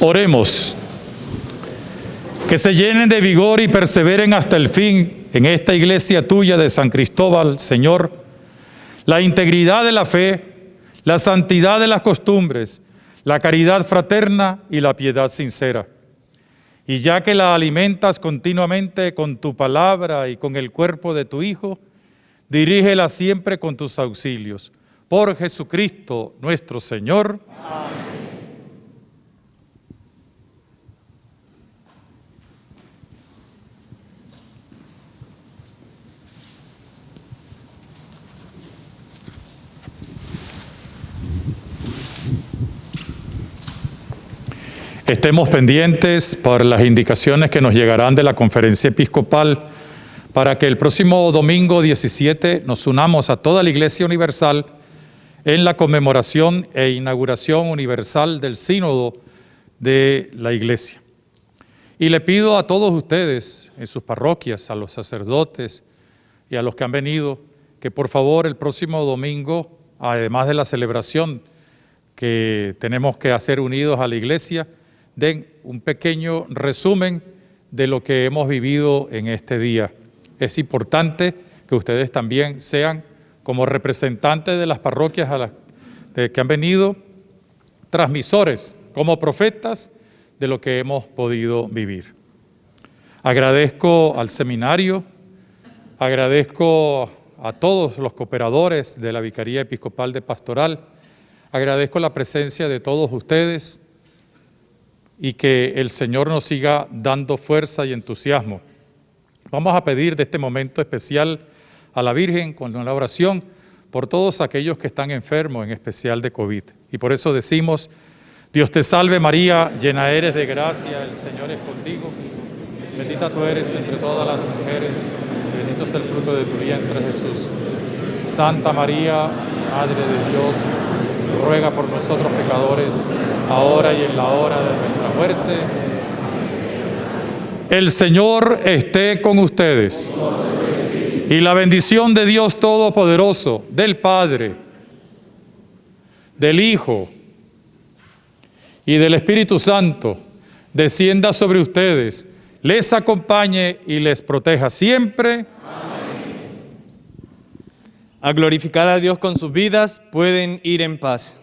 Oremos. Que se llenen de vigor y perseveren hasta el fin en esta iglesia tuya de San Cristóbal, Señor, la integridad de la fe, la santidad de las costumbres, la caridad fraterna y la piedad sincera. Y ya que la alimentas continuamente con tu palabra y con el cuerpo de tu Hijo, dirígela siempre con tus auxilios. Por Jesucristo nuestro Señor. Amén. Estemos pendientes por las indicaciones que nos llegarán de la Conferencia Episcopal para que el próximo domingo 17 nos unamos a toda la Iglesia Universal en la conmemoración e inauguración universal del Sínodo de la Iglesia. Y le pido a todos ustedes en sus parroquias, a los sacerdotes y a los que han venido, que por favor el próximo domingo, además de la celebración que tenemos que hacer unidos a la Iglesia, den un pequeño resumen de lo que hemos vivido en este día. Es importante que ustedes también sean, como representantes de las parroquias a las que han venido, transmisores, como profetas de lo que hemos podido vivir. Agradezco al seminario, agradezco a todos los cooperadores de la Vicaría Episcopal de Pastoral, agradezco la presencia de todos ustedes, y que el Señor nos siga dando fuerza y entusiasmo. Vamos a pedir de este momento especial a la Virgen con la oración por todos aquellos que están enfermos, en especial de COVID. Y por eso decimos: Dios te salve María, llena eres de gracia, el Señor es contigo. Bendita tú eres entre todas las mujeres, y bendito es el fruto de tu vientre, Jesús. Santa María, Madre de Dios, ruega por nosotros pecadores, ahora y en la hora de nuestra muerte. El Señor esté con ustedes. Y la bendición de Dios Todopoderoso, del Padre, del Hijo y del Espíritu Santo, descienda sobre ustedes, les acompañe y les proteja siempre. A glorificar a Dios con sus vidas, pueden ir en paz.